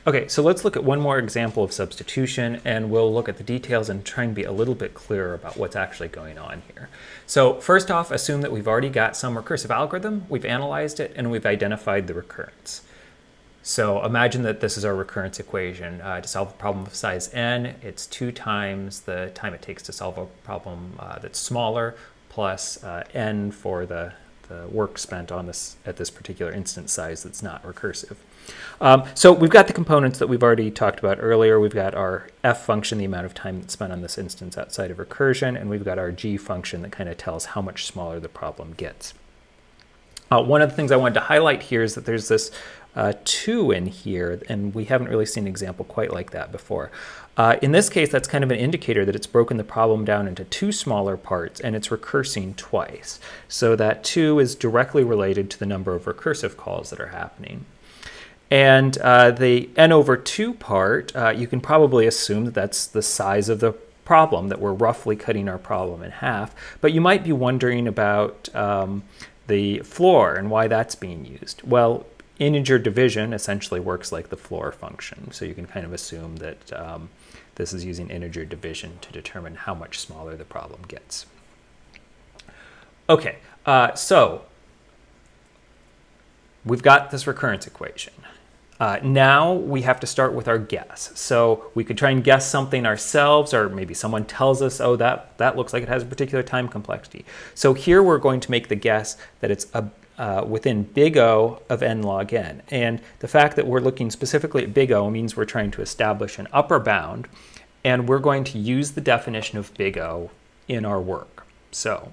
Okay, so let's look at one more example of substitution, and we'll look at the details and try and be a little bit clearer about what's actually going on here. So first off, assume that we've already got some recursive algorithm, we've analyzed it, and we've identified the recurrence. So imagine that this is our recurrence equation. To solve a problem of size n, it's 2 times the time it takes to solve a problem that's smaller, plus n for the work spent on this at this particular instance size that's not recursive. So we've got the components that we've already talked about earlier. We've got our f function, the amount of time that's spent on this instance outside of recursion, and we've got our g function that kind of tells how much smaller the problem gets. One of the things I wanted to highlight here is that there's this 2 in here, and we haven't really seen an example quite like that before. In this case, that's kind of an indicator that it's broken the problem down into 2 smaller parts, and it's recursing twice. So that 2 is directly related to the number of recursive calls that are happening. And the n over 2 part, you can probably assume that that's the size of the problem, that we're roughly cutting our problem in half. But you might be wondering about the floor and why that's being used. Well, integer division essentially works like the floor function. So you can kind of assume that this is using integer division to determine how much smaller the problem gets. Okay, so we've got this recurrence equation. Now we have to start with our guess. So we could try and guess something ourselves, or maybe someone tells us, oh, that looks like it has a particular time complexity. So here we're going to make the guess that it's within big O of n log n. And the fact that we're looking specifically at big O means we're trying to establish an upper bound, and we're going to use the definition of big O in our work. So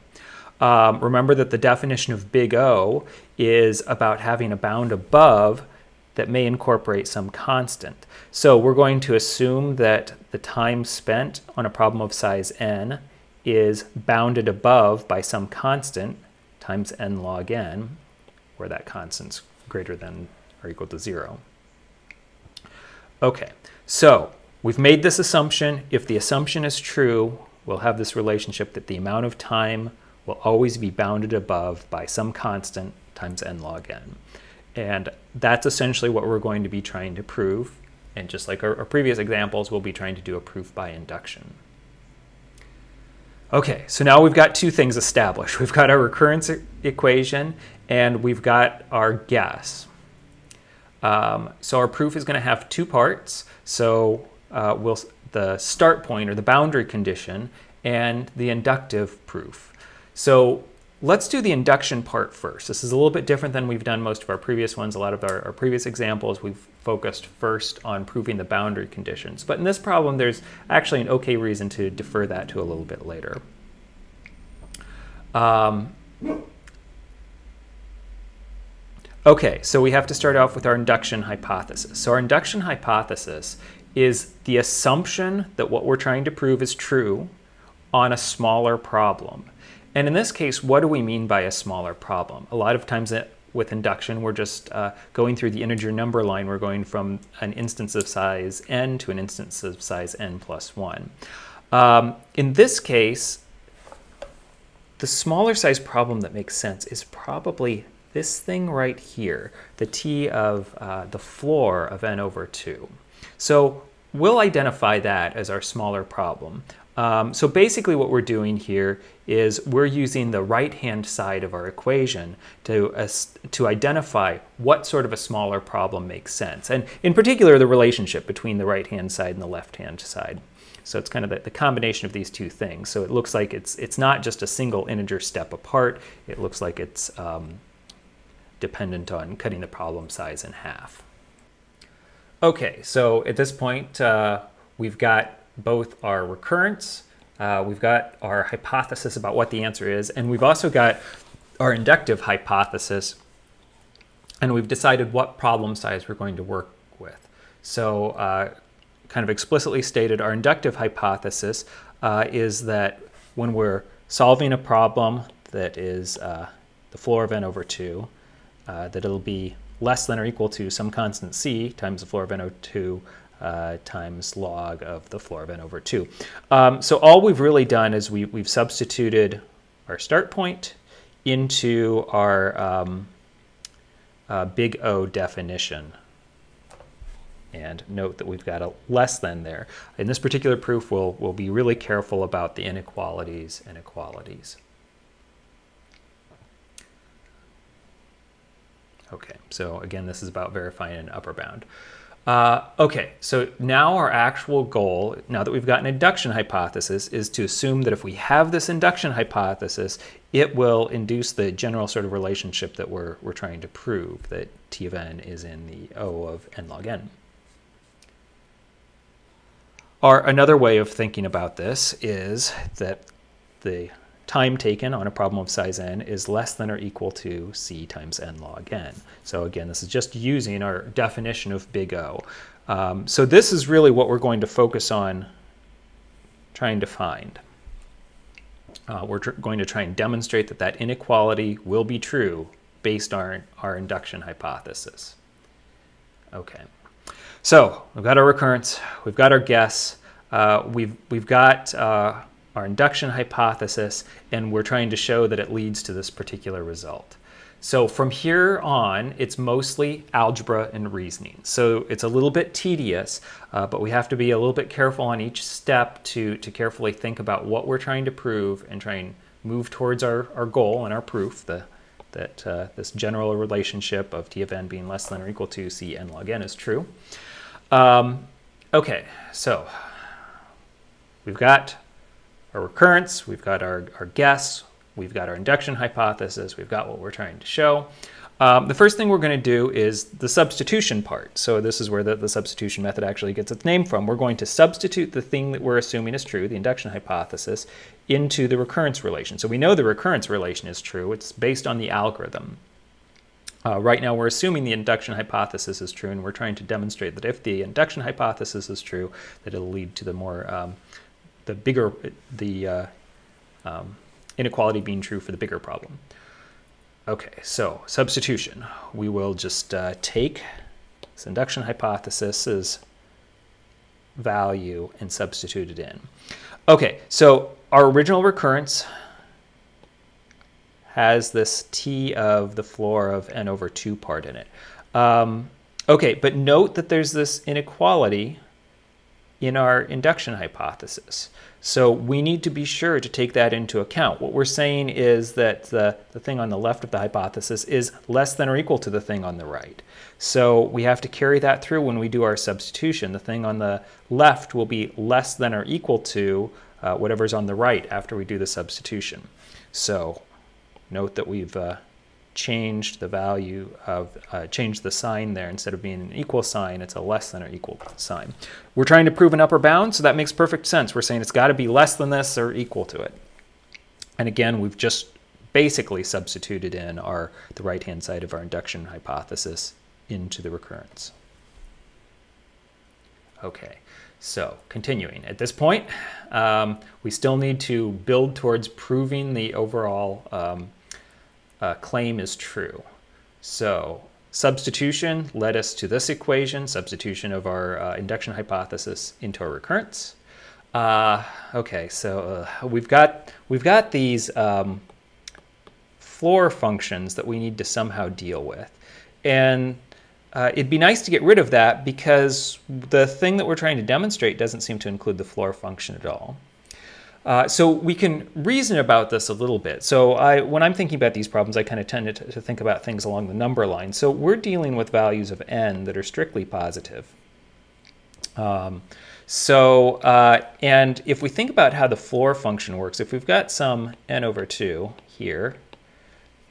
remember that the definition of big O is about having a bound above that may incorporate some constant. So we're going to assume that the time spent on a problem of size n is bounded above by some constant times n log n, where that constant's greater than or equal to 0. Okay, so we've made this assumption. If the assumption is true, we'll have this relationship that the amount of time will always be bounded above by some constant times n log n. And that's essentially what we're going to be trying to prove. And just like our previous examples, we'll be trying to do a proof by induction. Okay, so now we've got 2 things established. We've got our recurrence equation, and we've got our guess. So our proof is going to have 2 parts. So the start point, or the boundary condition, and the inductive proof. So let's do the induction part first. This is a little bit different than we've done most of our previous ones. A lot of our previous examples, we've focused first on proving the boundary conditions. But in this problem, there's actually an okay reason to defer that to a little bit later. Okay, so we have to start off with our induction hypothesis. So our induction hypothesis is the assumption that what we're trying to prove is true on a smaller problem. And in this case, what do we mean by a smaller problem? A lot of times with induction, we're just going through the integer number line. We're going from an instance of size n to an instance of size n plus 1. In this case, the smaller size problem that makes sense is probably this thing right here, the t of the floor of n over 2. So we'll identify that as our smaller problem. So basically what we're doing here is we're using the right-hand side of our equation to identify what sort of a smaller problem makes sense. And in particular, the relationship between the right-hand side and the left-hand side. So it's kind of the combination of these 2 things. So it looks like it's not just a single integer step apart. It looks like it's dependent on cutting the problem size in half. Okay, so at this point, we've got both our recurrence, we've got our hypothesis about what the answer is, and we've also got our inductive hypothesis, and we've decided what problem size we're going to work with. So kind of explicitly stated, our inductive hypothesis is that when we're solving a problem that is the floor of n over 2, that it'll be less than or equal to some constant c times the floor of n over 2 times log of the floor of n over 2. So all we've really done is we've substituted our start point into our big O definition. And note that we've got a less than there. In this particular proof, we'll be really careful about the inequalities and equalities. Okay, so again, this is about verifying an upper bound. Okay, so now our actual goal, now that we've got an induction hypothesis, is to assume that if we have this induction hypothesis, it will induce the general sort of relationship that we're trying to prove, that T of n is in the O of n log n. Another way of thinking about this is that the time taken on a problem of size n is less than or equal to c times n log n. So again, this is just using our definition of big O. So this is really what we're going to focus on trying to find. We're going to try and demonstrate that that inequality will be true based on our induction hypothesis. Okay, so we've got our recurrence, we've got our guess, we've got our induction hypothesis, and we're trying to show that it leads to this particular result. So from here on, it's mostly algebra and reasoning. So it's a little bit tedious, but we have to be a little bit careful on each step to carefully think about what we're trying to prove and try and move towards our goal and our proof, that this general relationship of T of n being less than or equal to c n log n is true. Okay, so we've got our recurrence, we've got our guess, we've got our induction hypothesis, we've got what we're trying to show. The first thing we're going to do is the substitution part. So this is where the substitution method actually gets its name from. We're going to substitute the thing that we're assuming is true, the induction hypothesis, into the recurrence relation. So we know the recurrence relation is true. It's based on the algorithm. Right now we're assuming the induction hypothesis is true, and we're trying to demonstrate that if the induction hypothesis is true, that it'll lead to the more inequality being true for the bigger problem. Okay, so substitution. We will just take this induction hypothesis's value and substitute it in. Okay, so our original recurrence has this t of the floor of n over 2 part in it. Okay, but note that there's this inequality in our induction hypothesis. So we need to be sure to take that into account. What we're saying is that the thing on the left of the hypothesis is less than or equal to the thing on the right. So we have to carry that through when we do our substitution. The thing on the left will be less than or equal to whatever's on the right after we do the substitution. So note that we've changed the value of, changed the sign there. Instead of being an equal sign, it's a less than or equal sign. We're trying to prove an upper bound, so that makes perfect sense. We're saying it's got to be less than this or equal to it. And again, we've just basically substituted in the right-hand side of our induction hypothesis into the recurrence. Okay, so continuing. At this point, we still need to build towards proving the overall claim is true. So substitution led us to this equation, substitution of our induction hypothesis into our recurrence. Okay, so we've got these floor functions that we need to somehow deal with. And it'd be nice to get rid of that because the thing that we're trying to demonstrate doesn't seem to include the floor function at all. So we can reason about this a little bit. So when I'm thinking about these problems, I kind of tend to think about things along the number line. So we're dealing with values of n that are strictly positive. And if we think about how the floor function works, if we've got some n over 2 here,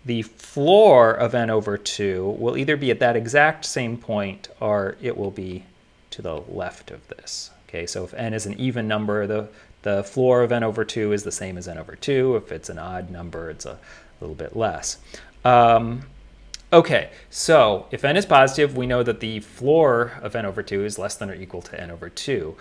the floor of n over 2 will either be at that exact same point or it will be to the left of this. Okay, so if n is an even number, the floor of n over 2 is the same as n over 2. If it's an odd number, it's a little bit less. Okay, so if n is positive, we know that the floor of n over 2 is less than or equal to n over 2.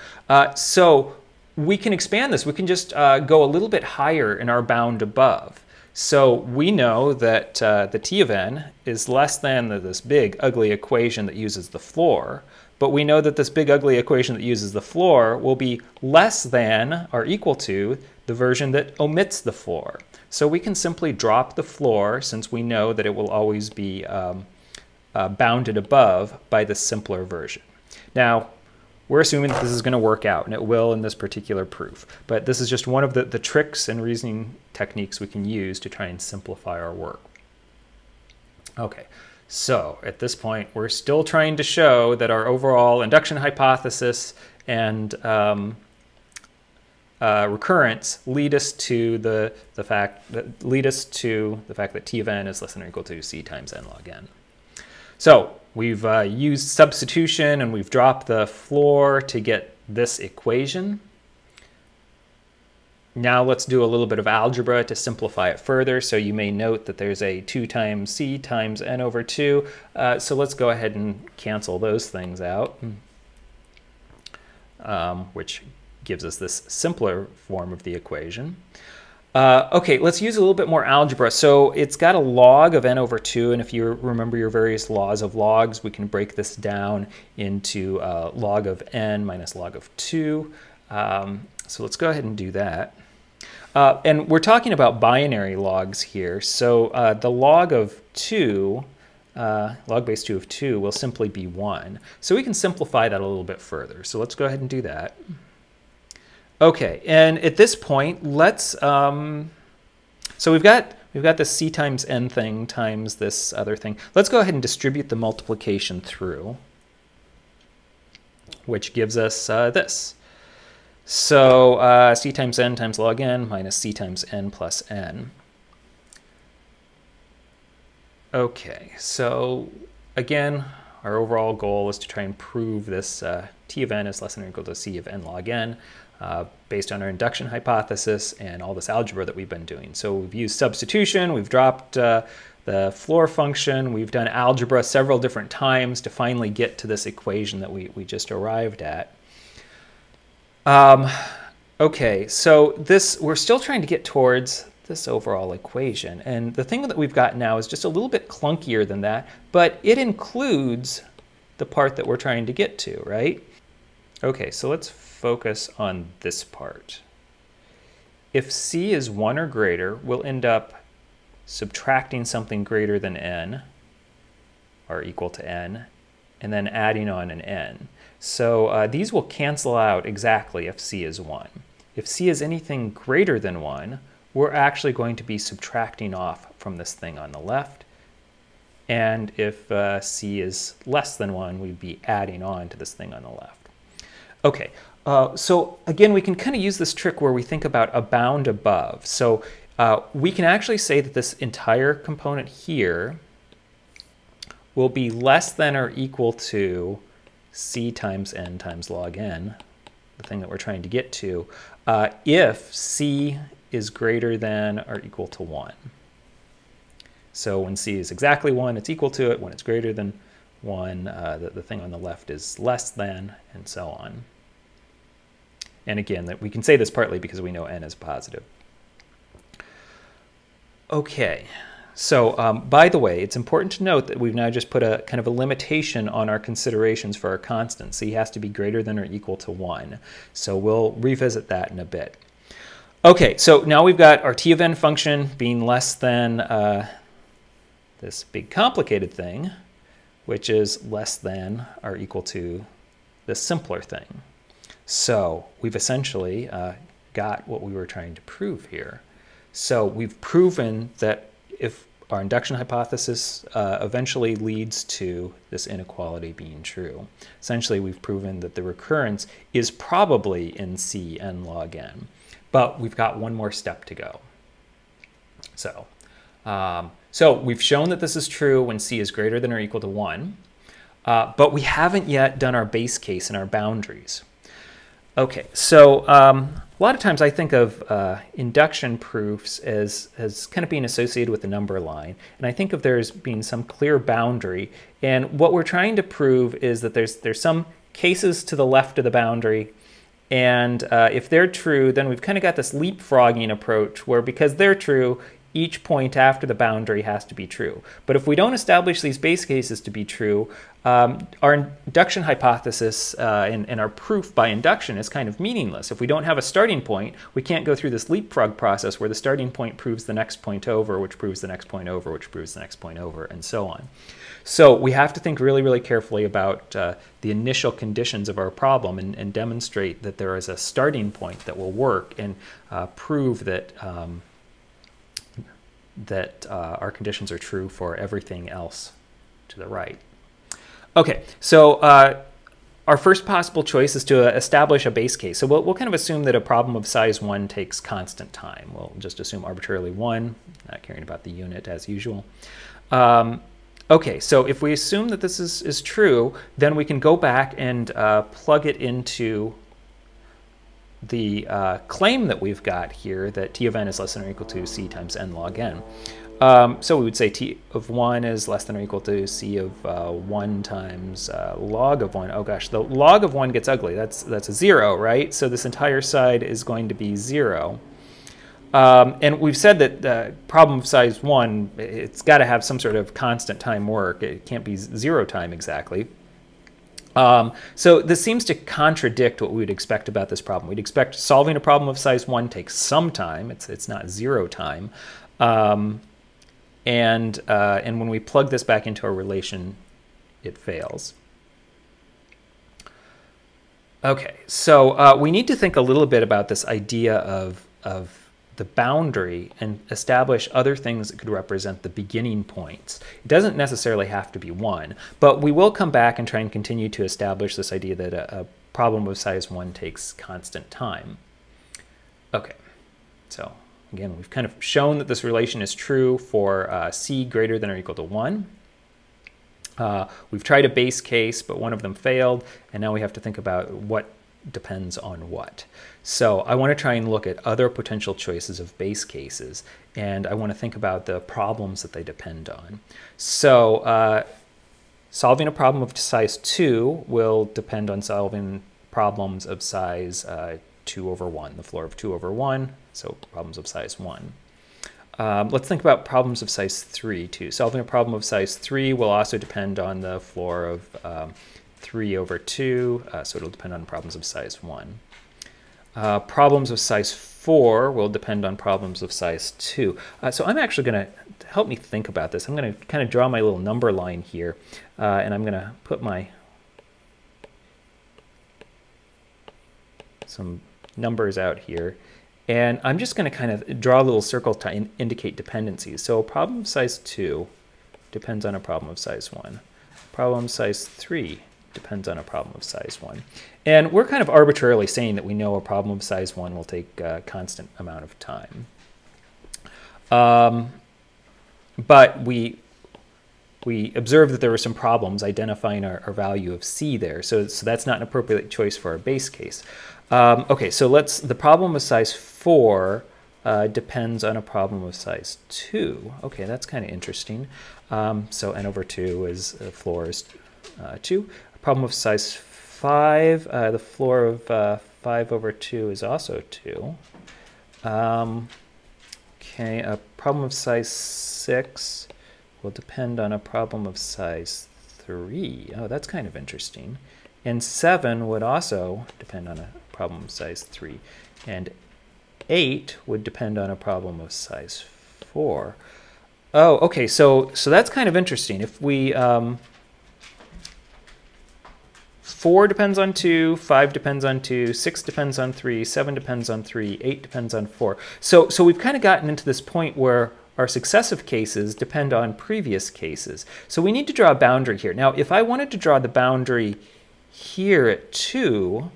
So we can expand this. We can just go a little bit higher in our bound above. So we know that the T of n is less than this big, ugly equation that uses the floor. But we know that this big, ugly equation that uses the floor will be less than or equal to the version that omits the floor. So we can simply drop the floor, since we know that it will always be bounded above by the simpler version. Now, we're assuming that this is going to work out, and it will in this particular proof. But this is just one of the tricks and reasoning techniques we can use to try and simplify our work. Okay, so at this point, we're still trying to show that our overall induction hypothesis and recurrence lead us to the fact that t of n is less than or equal to c times n log n. So we've used substitution and we've dropped the floor to get this equation. Now let's do a little bit of algebra to simplify it further. So you may note that there's a 2 times c times n over 2. So let's go ahead and cancel those things out, which gives us this simpler form of the equation. Okay, let's use a little bit more algebra. So it's got a log of n over 2, and if you remember your various laws of logs, we can break this down into log of n minus log of 2. So let's go ahead and do that. And we're talking about binary logs here. So the log of 2, log base 2 of 2 will simply be 1. So we can simplify that a little bit further. So let's go ahead and do that. Okay, and at this point, let's, so we've got this c times n thing times this other thing. Let's go ahead and distribute the multiplication through, which gives us this. So c times n times log n minus c times n plus n. Okay, so again, our overall goal is to try and prove this t of n is less than or equal to c of n log n. Based on our induction hypothesis and all this algebra that we've been doing. So we've used substitution, we've dropped the floor function, we've done algebra several different times to finally get to this equation that we just arrived at. Okay, so we're still trying to get towards this overall equation. And the thing that we've got now is just a little bit clunkier than that, but it includes the part that we're trying to get to, right? Okay, so let's focus on this part. If c is 1 or greater, we'll end up subtracting something greater than n, or equal to n, and then adding on an n. So these will cancel out exactly if c is 1. If c is anything greater than 1, we're actually going to be subtracting off from this thing on the left. And if c is less than 1, we'd be adding on to this thing on the left. Okay, so again, we can kind of use this trick where we think about a bound above. So we can actually say that this entire component here will be less than or equal to c times n times log n, the thing that we're trying to get to, if c is greater than or equal to 1. So when c is exactly 1, it's equal to it. When it's greater than 1, the thing on the left is less than, and so on. And again, we can say this partly because we know n is positive. Okay, so by the way, it's important to note that we've now just put a kind of a limitation on our considerations for our constant. C has to be greater than or equal to 1. So we'll revisit that in a bit. Okay, so now we've got our t of n function being less than this big complicated thing, which is less than or equal to this simpler thing. So we've essentially got what we were trying to prove here. So we've proven that if our induction hypothesis eventually leads to this inequality being true, essentially we've proven that the recurrence is probably in c n log n. But we've got one more step to go. So, so we've shown that this is true when c is greater than or equal to 1, but we haven't yet done our base case and our boundaries. Okay, so a lot of times I think of induction proofs as kind of being associated with the number line, and I think of there as being some clear boundary. And what we're trying to prove is that there's some cases to the left of the boundary, and if they're true, then we've kind of got this leapfrogging approach where because they're true, each point after the boundary has to be true. But if we don't establish these base cases to be true, our induction hypothesis and our proof by induction is kind of meaningless. If we don't have a starting point, we can't go through this leapfrog process where the starting point proves the next point over, which proves the next point over, which proves the next point over, and so on. So we have to think really, really carefully about the initial conditions of our problem and demonstrate that there is a starting point that will work and prove that our conditions are true for everything else to the right. Okay, so our first possible choice is to establish a base case. So we'll kind of assume that a problem of size 1 takes constant time. We'll just assume arbitrarily 1, not caring about the unit as usual. Okay, so if we assume that this is true, then we can go back and plug it into the claim that we've got here, that t of n is less than or equal to c times n log n. So we would say t of 1 is less than or equal to c of 1 times log of 1. Oh gosh, the log of 1 gets ugly. That's a 0, right? So this entire side is going to be 0. And we've said that the problem of size 1, it's got to have some sort of constant time work. It can't be 0 time exactly. So this seems to contradict what we would expect about this problem. We'd expect solving a problem of size 1 takes some time. It's not 0 time. And when we plug this back into our relation, it fails. Okay, so we need to think a little bit about this idea of the boundary and establish other things that could represent the beginning points. It doesn't necessarily have to be 1, but we will come back and try and continue to establish this idea that a problem of size 1 takes constant time. Okay, so again, we've kind of shown that this relation is true for c greater than or equal to 1. We've tried a base case, but one of them failed, and now we have to think about what depends on what. So I want to try and look at other potential choices of base cases, and I want to think about the problems that they depend on. So solving a problem of size 2 will depend on solving problems of size 2 over 1, the floor of 2 over 1, so problems of size 1. Let's think about problems of size 3 too. Solving a problem of size 3 will also depend on the floor of 3 over 2, so it'll depend on problems of size 1. Problems of size 4 will depend on problems of size 2. So I'm actually going to help me think about this. I'm going to kind of draw my little number line here, and I'm going to put some numbers out here. And I'm just going to kind of draw a little circle to indicate dependencies. So a problem of size 2 depends on a problem of size 1. Problem size 3 depends on a problem of size 1. And we're kind of arbitrarily saying that we know a problem of size 1 will take a constant amount of time. But we observed that there were some problems identifying our value of c there. So that's not an appropriate choice for our base case. Okay, so the problem of size 4 depends on a problem of size 2. Okay, that's kind of interesting. So n over 2 is the floor is 2. A problem of size 5, the floor of 5 over 2 is also 2. Okay, a problem of size 6 will depend on a problem of size 3. Oh, that's kind of interesting. And 7 would also depend on a problem of size 3. And 8 would depend on a problem of size 4. Oh, okay, so that's kind of interesting. If we 4 depends on 2, 5 depends on 2, 6 depends on 3, 7 depends on 3, 8 depends on 4. So we've kind of gotten into this point where our successive cases depend on previous cases. So we need to draw a boundary here. Now, if I wanted to draw the boundary here at 2,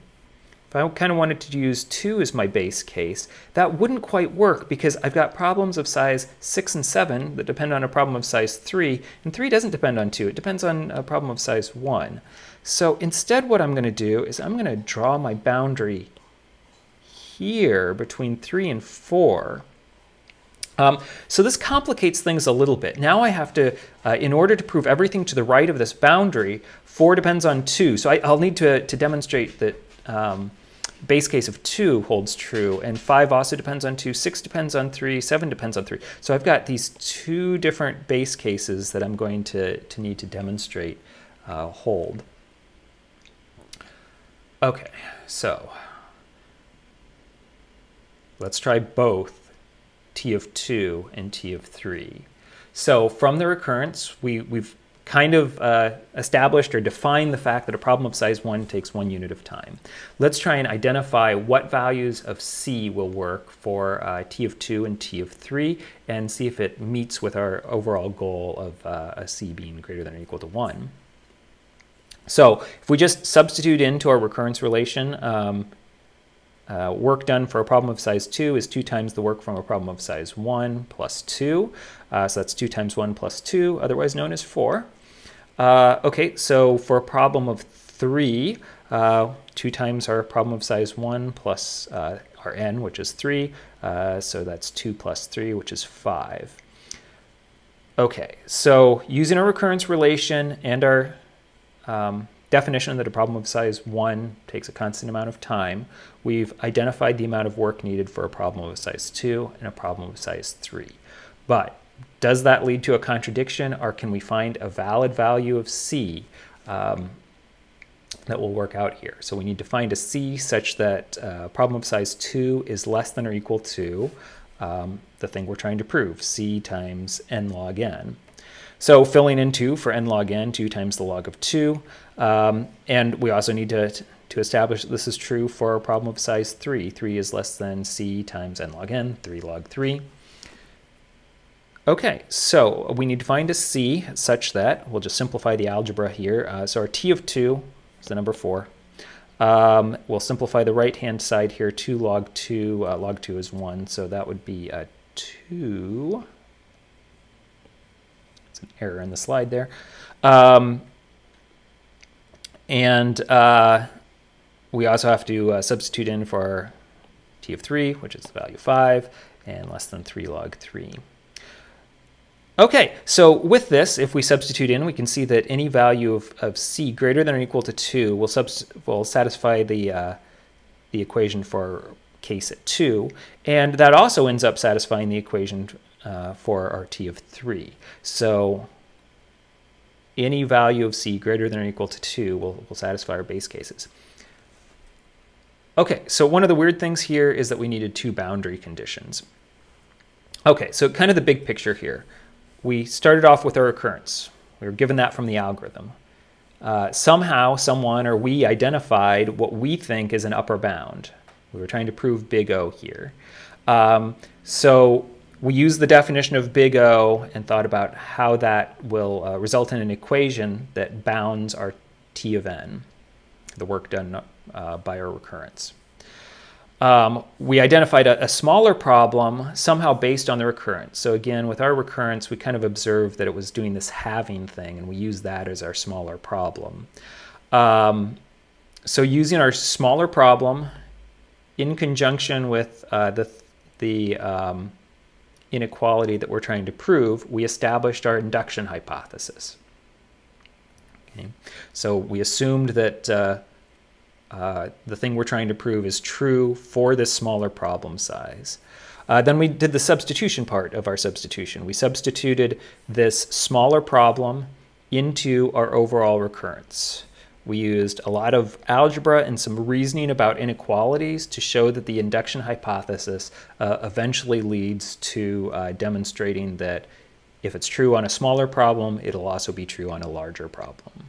if I kind of wanted to use 2 as my base case, that wouldn't quite work because I've got problems of size 6 and 7 that depend on a problem of size 3, and 3 doesn't depend on 2. It depends on a problem of size 1. So instead what I'm going to do is I'm going to draw my boundary here between 3 and 4. So this complicates things a little bit. Now I have to, in order to prove everything to the right of this boundary, 4 depends on 2. So I'll need to demonstrate that base case of 2 holds true, and 5 also depends on 2, 6 depends on 3, 7 depends on 3. So I've got these 2 different base cases that I'm going to need to demonstrate hold. Okay, so let's try both t of 2 and t of 3. So from the recurrence, we've kind of established or defined the fact that a problem of size 1 takes 1 unit of time. Let's try and identify what values of c will work for t of 2 and t of 3 and see if it meets with our overall goal of a c being greater than or equal to 1. So if we just substitute into our recurrence relation, work done for a problem of size 2 is 2 times the work from a problem of size 1 plus 2. So that's 2 times 1 plus 2, otherwise known as 4. Okay, so for a problem of 3, 2 times our problem of size 1 plus our n, which is 3. So that's 2 plus 3, which is 5. Okay, so using our recurrence relation and our definition that a problem of size 1 takes a constant amount of time, we've identified the amount of work needed for a problem of size 2 and a problem of size 3. But does that lead to a contradiction, or can we find a valid value of c that will work out here? So we need to find a c such that problem of size 2 is less than or equal to the thing we're trying to prove, c times n log n. So filling in 2 for n log n, 2 times the log of 2. And we also need to establish that this is true for a problem of size 3. 3 is less than c times n log n, 3 log 3. Okay, so we need to find a c such that, we'll just simplify the algebra here. So our t of 2 is the number 4. We'll simplify the right-hand side here, 2 log 2. Log 2 is 1, so that would be 2. It's an error in the slide there. We also have to substitute in for our t of 3, which is the value 5, and less than 3 log 3. Okay, so with this, if we substitute in, we can see that any value of c greater than or equal to 2 will satisfy the equation for case at 2, and that also ends up satisfying the equation for our t of 3. So any value of c greater than or equal to 2 will satisfy our base cases. Okay, so one of the weird things here is that we needed 2 boundary conditions. Okay, so kind of the big picture here. We started off with our recurrence. We were given that from the algorithm. Somehow, someone, or we identified what we think is an upper bound. We were trying to prove big O here. So we used the definition of big O and thought about how that will result in an equation that bounds our t of n, the work done by our recurrence. We identified a smaller problem somehow based on the recurrence. So again, with our recurrence, we kind of observed that it was doing this halving thing, and we used that as our smaller problem. So using our smaller problem in conjunction with the inequality that we're trying to prove, we established our induction hypothesis. Okay. So we assumed that the thing we're trying to prove is true for this smaller problem size. Then we did the substitution part of our substitution. We substituted this smaller problem into our overall recurrence. We used a lot of algebra and some reasoning about inequalities to show that the induction hypothesis eventually leads to demonstrating that if it's true on a smaller problem, it'll also be true on a larger problem.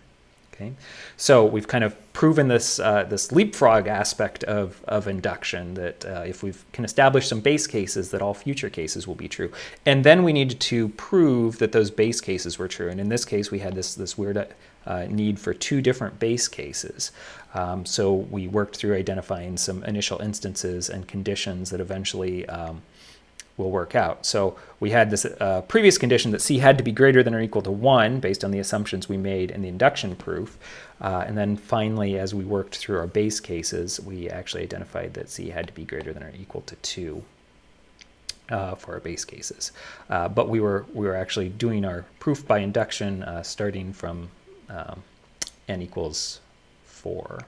Okay, so we've kind of proven this this leapfrog aspect of induction, that if we can establish some base cases, that all future cases will be true. And then we needed to prove that those base cases were true. And in this case, we had this weird need for 2 different base cases. So we worked through identifying some initial instances and conditions that eventually will work out. So we had this previous condition that c had to be greater than or equal to 1 based on the assumptions we made in the induction proof. And then finally, as we worked through our base cases, we actually identified that c had to be greater than or equal to 2 for our base cases. But we were actually doing our proof by induction starting from n equals 4.